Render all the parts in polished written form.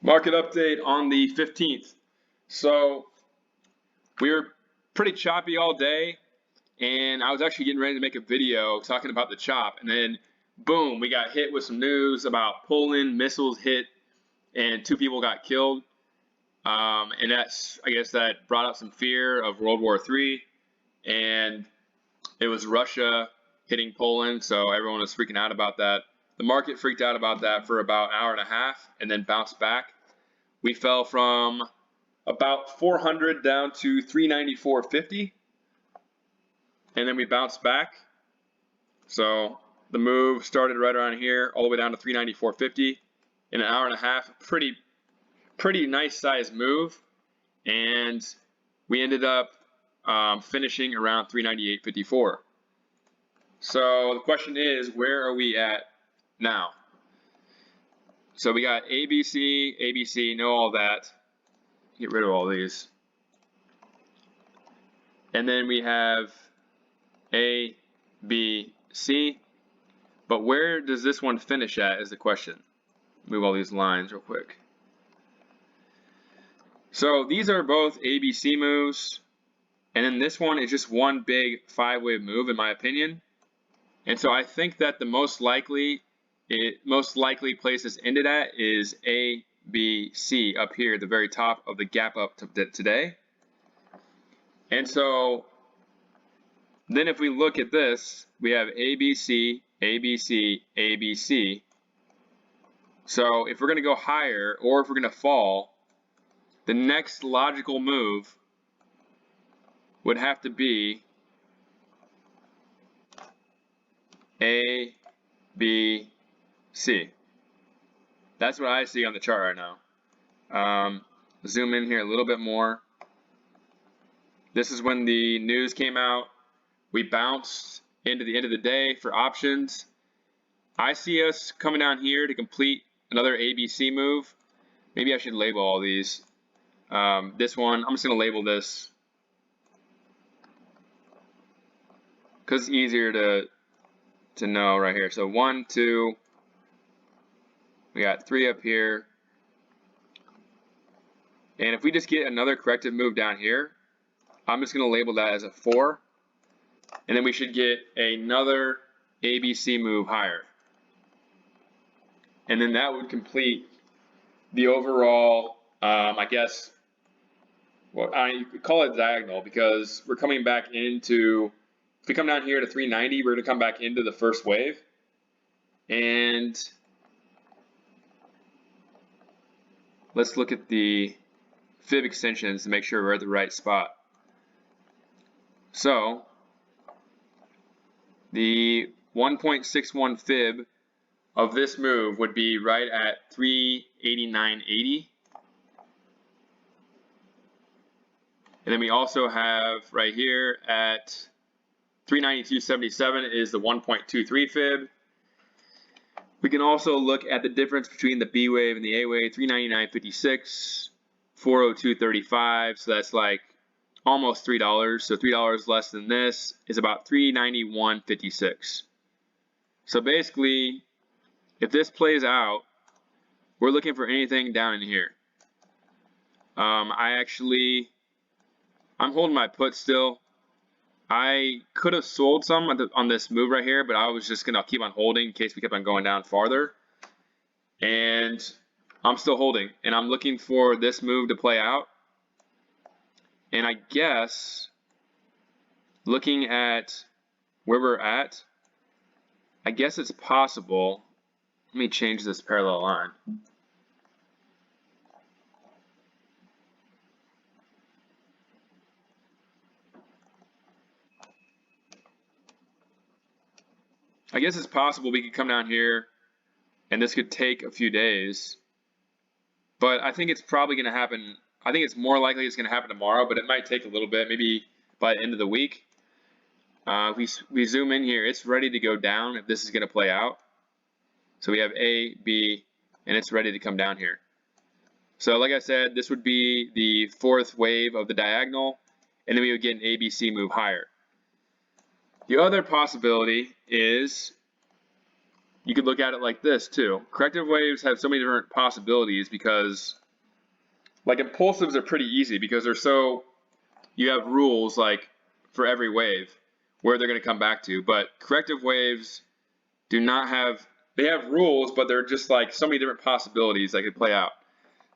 Market update on the 15th. So we were pretty choppy all day, and I was actually getting ready to make a video talking about the chop, and then boom, we got hit with some news about Poland missiles hit and 2 people got killed. And I guess that brought up some fear of World War III, and it was Russia hitting Poland, so everyone was freaking out about that. The market freaked out about that for about an hour and a half and then bounced back. We fell from about 400 down to 394.50, and then we bounced back. So the move started right around here all the way down to 394.50 in an hour and a half. Pretty nice size move, and we ended up finishing around 398.54. So the question is, where are we at now? So we got ABC, ABC, know all that. Get rid of all these. And then we have A, B, C. But where does this one finish at is the question. Move all these lines real quick. So these are both ABC moves. And then this one is just one big 5-wave move in my opinion. And so I think that the most likely place this ended at is A, B, C up here at the very top of the gap up to today. And so then if we look at this, we have ABC, ABC, ABC. So if we're going to go higher or if we're going to fall, the next logical move would have to be A, B, C. That's what I see on the chart right now. Zoom in here a little bit more. This is when the news came out. We bounced into the end of the day for options. I see us coming down here to complete another ABC move. Maybe I should label all these. This one, I'm just going to label this because it's easier to know right here. So 1, 2, we got 3 up here. And if we just get another corrective move down here, I'm just going to label that as a 4. And then we should get another ABC move higher. And then that would complete the overall, I guess, well, you could call it diagonal because we're coming back into, if we come down here to 390, we're going to come back into the first wave. And let's look at the fib extensions to make sure we're at the right spot. So the 1.61 fib of this move would be right at 389.80. And then we also have right here at 392.77 is the 1.23 fib. We can also look at the difference between the B wave and the A wave, 399.56, 402.35, so that's like almost $3. So $3 less than this is about 391.56. So basically, if this plays out, we're looking for anything down in here. I'm holding my put still. I could have sold some on this move right here, but I was just gonna keep on holding in case we kept on going down farther. And I'm still holding, and I'm looking for this move to play out. And I guess, looking at where we're at, I guess it's possible. Let me change this parallel line. I guess it's possible we could come down here and this could take a few days, but I think it's probably going to happen. I think it's more likely it's going to happen tomorrow, but it might take a little bit, maybe by the end of the week. We zoom in here, it's ready to go down if this is going to play out. So we have A, B, and it's ready to come down here. So like I said, this would be the 4th wave of the diagonal, and then we would get an ABC move higher. The other possibility is you could look at it like this too. Corrective waves have so many different possibilities because, like, impulsives are pretty easy because you have rules like for every wave where they're going to come back to. But corrective waves do not have, they have rules, but they're just like so many different possibilities that could play out.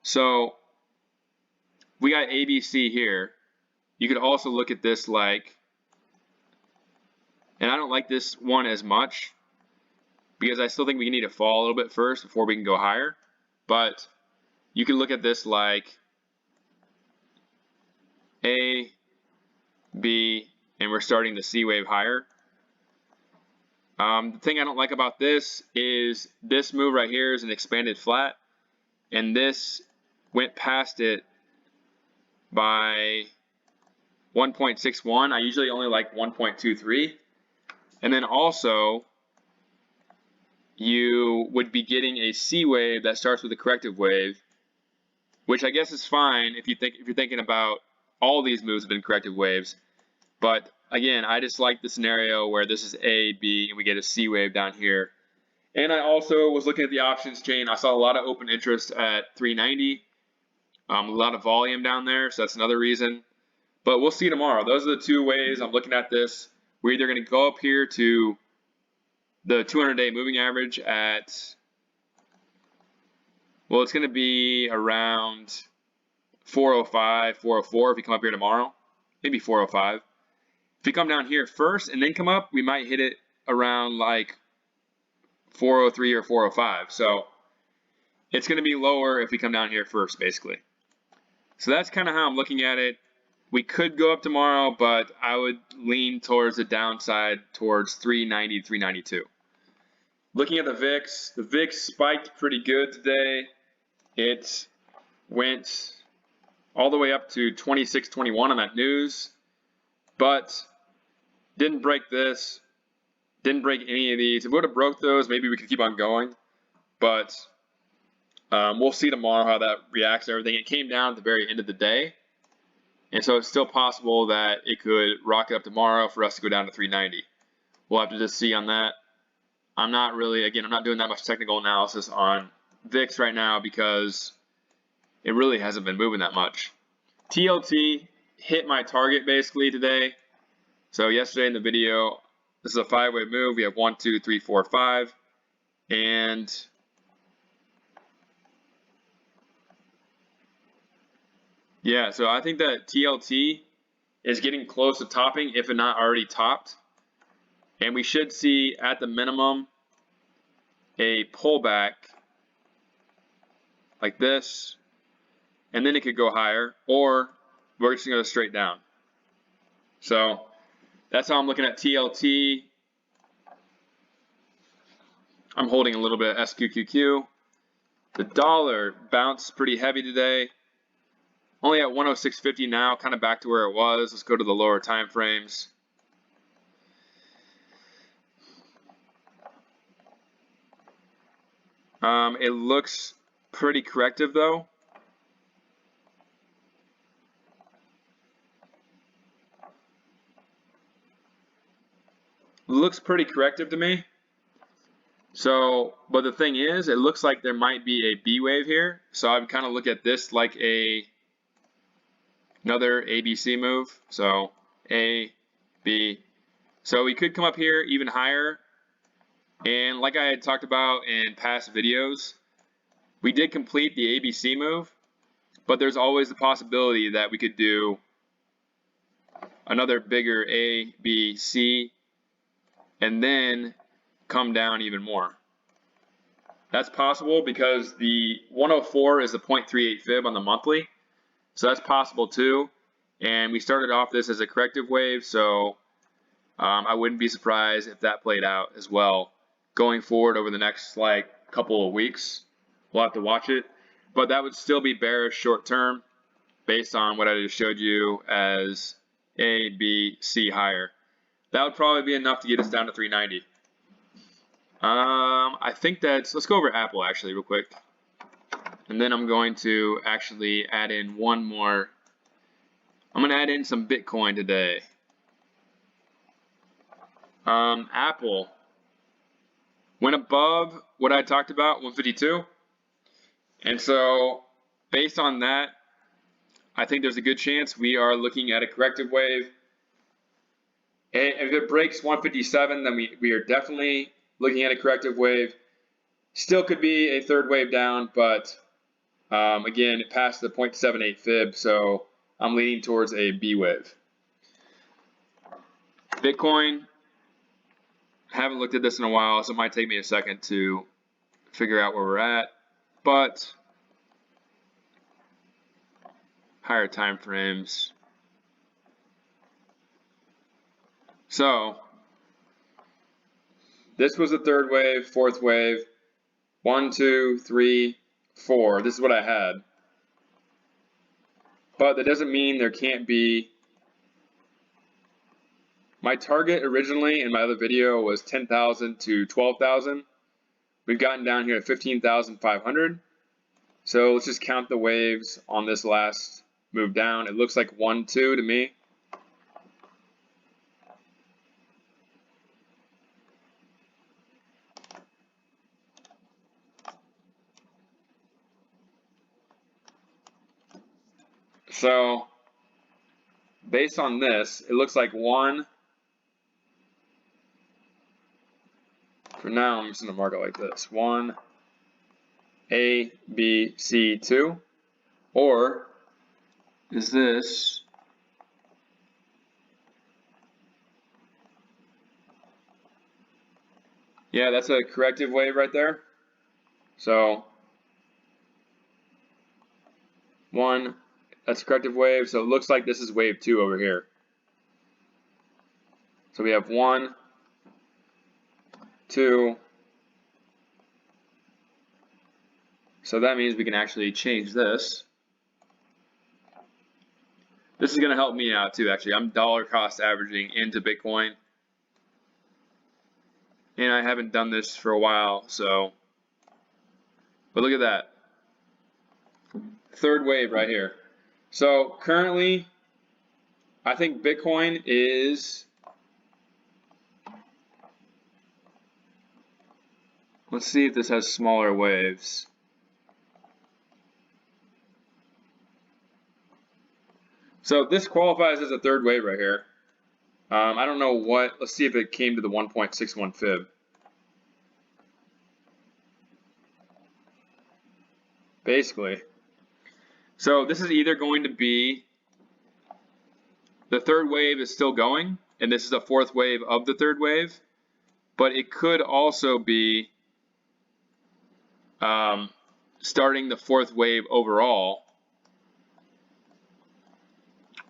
So we got ABC here. You could also look at this like, and I don't like this one as much because I still think we need to fall a little bit first before we can go higher. But you can look at this like A, B, and we're starting the C wave higher. The thing I don't like about this is this move right here is an expanded flat, and this went past it by 1.61. I usually only like 1.23. And then also, you would be getting a C wave that starts with a corrective wave, which I guess is fine if you're thinking about all these moves have been corrective waves. But again, I just like the scenario where this is A, B, and we get a C wave down here. And I also was looking at the options chain. I saw a lot of open interest at 390, a lot of volume down there, so that's another reason. But we'll see tomorrow. Those are the two ways I'm looking at this. We're either going to go up here to the 200-day moving average at, well, it's going to be around 405, 404 if we come up here tomorrow, maybe 405. If we come down here first and then come up, we might hit it around like 403 or 405. So it's going to be lower if we come down here first, basically. So that's kind of how I'm looking at it. We could go up tomorrow, but I would lean towards the downside towards 390, 392. Looking at the VIX spiked pretty good today. It went all the way up to 26.21 on that news, but didn't break this, didn't break any of these. If we would have broke those, maybe we could keep on going, but we'll see tomorrow how that reacts to everything. It came down at the very end of the day, and so it's still possible that it could rocket up tomorrow for us to go down to 390. We'll have to just see on that. I'm not doing that much technical analysis on VIX right now because it really hasn't been moving that much. TLT hit my target basically today. So yesterday in the video, this is a 5-way move. We have 1, 2, 3, 4, 5, and yeah, so I think that TLT is getting close to topping, if it not already topped. And we should see, at the minimum, a pullback like this, and then it could go higher, or we're just going to go straight down. So that's how I'm looking at TLT. I'm holding a little bit of SQQQ. The dollar bounced pretty heavy today. Only at 106.50 now, kind of back to where it was. Let's go to the lower time frames. It looks pretty corrective though. Looks pretty corrective to me. So, but the thing is, it looks like there might be a B wave here. So I would kind of look at this like another ABC move. So A, B. So we could come up here even higher. And like I had talked about in past videos, we did complete the ABC move, but there's always the possibility that we could do another bigger A, B, C, and then come down even more. That's possible because the 104 is the 0.38 fib on the monthly, so that's possible too. And we started off this as a corrective wave, so I wouldn't be surprised if that played out as well going forward over the next like couple of weeks. We'll have to watch it, but that would still be bearish short term based on what I just showed you as A, B, C higher. That would probably be enough to get us down to 390. I think let's go over Apple actually real quick. And then I'm going to actually add in one more. I'm going to add in some Bitcoin today. Apple went above what I talked about, 152. And so based on that, I think there's a good chance we are looking at a corrective wave. And if it breaks 157, then we are definitely looking at a corrective wave. Still could be a third wave down, but again, it passed the 0.78 fib, so I'm leaning towards a B wave. Bitcoin, haven't looked at this in a while, so it might take me a second to figure out where we're at, but higher time frames. So this was the third wave, fourth wave, 1, 2, 3, 4. This is what I had. But that doesn't mean there can't be. My target originally in my other video was 10,000 to 12,000. We've gotten down here to 15,500. So let's just count the waves on this last move down. It looks like 1, 2 to me. So based on this, it looks like 1. For now, I'm just going to mark it like this. 1, A, B, C, 2. Or is this yeah, that's a corrective wave right there. So 1, that's a corrective wave. So it looks like this is wave 2 over here. So we have 1, 2. So that means we can actually change this. This is going to help me out too, actually. I'm dollar cost averaging into Bitcoin. And I haven't done this for a while, so. But look at that. Third wave right here. So currently, I think Bitcoin is. Let's see if this has smaller waves. So this qualifies as a third wave right here. I don't know what, let's see if it came to the 1.61 fib. Basically. So this is either going to be, the third wave is still going, and this is the fourth wave of the third wave, but it could also be starting the fourth wave overall.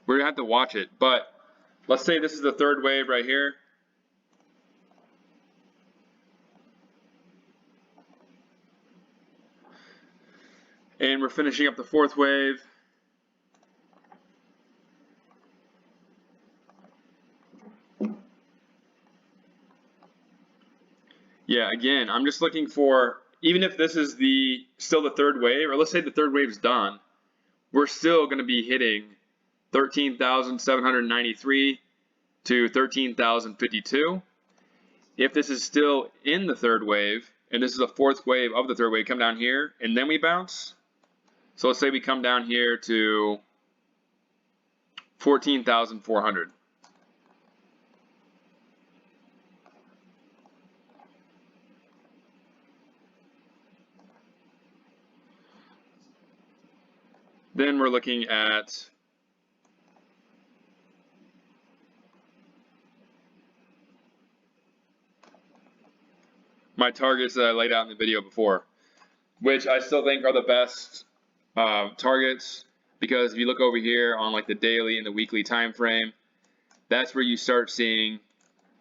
We're going to have to watch it, but let's say this is the third wave right here. And we're finishing up the fourth wave. Yeah, again, I'm just looking for, even if this is still the third wave, or let's say the third wave is done, we're still going to be hitting 13,793 to 13,052. If this is still in the third wave, and this is the fourth wave of the third wave, come down here, and then we bounce. So let's say we come down here to 14,400. Then we're looking at my targets that I laid out in the video before, which I still think are the best targets, because if you look over here on like the daily and the weekly time frame, that's where you start seeing,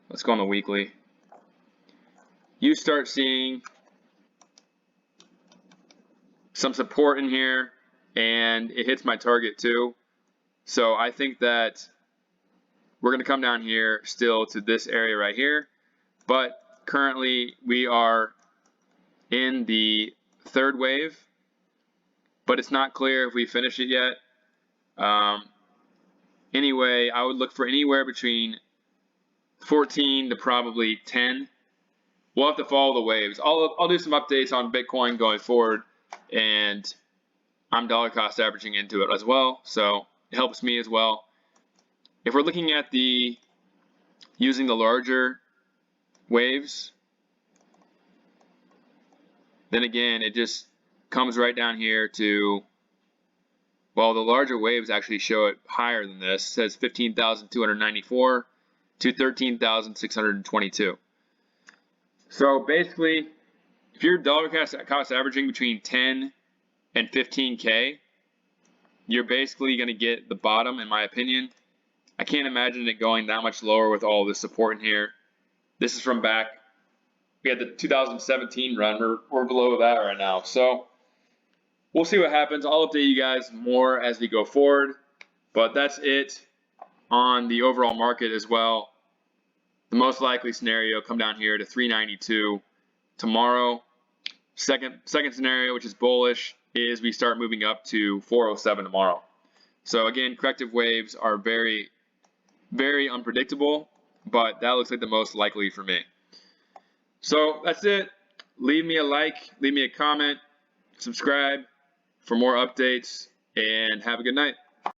let's go on the weekly, you start seeing some support in here, and it hits my target too. So I think that we're going to come down here still to this area right here, but currently we are in the third wave, but it's not clear if we finish it yet. Anyway, I would look for anywhere between 14 to probably 10 we'll have to follow the waves. I'll do some updates on Bitcoin going forward, and I'm dollar cost averaging into it as well, so it helps me as well. If we're looking at using the larger waves, then again, it just comes right down here to, well, the larger waves actually show it higher than this. It says 15,294 to 13,622. So basically, if you're dollar cost averaging between 10 and 15K, you're basically going to get the bottom, in my opinion. I can't imagine it going that much lower with all this support in here. This is from back, we had the 2017 run. We're below that right now. So we'll see what happens. I'll update you guys more as we go forward. But that's it on the overall market as well. The most likely scenario come down here to 392 tomorrow. Second scenario, which is bullish, is we start moving up to 407 tomorrow. So again, corrective waves are very, very unpredictable, but that looks like the most likely for me. So that's it. Leave me a like, leave me a comment, subscribe for more updates, and have a good night.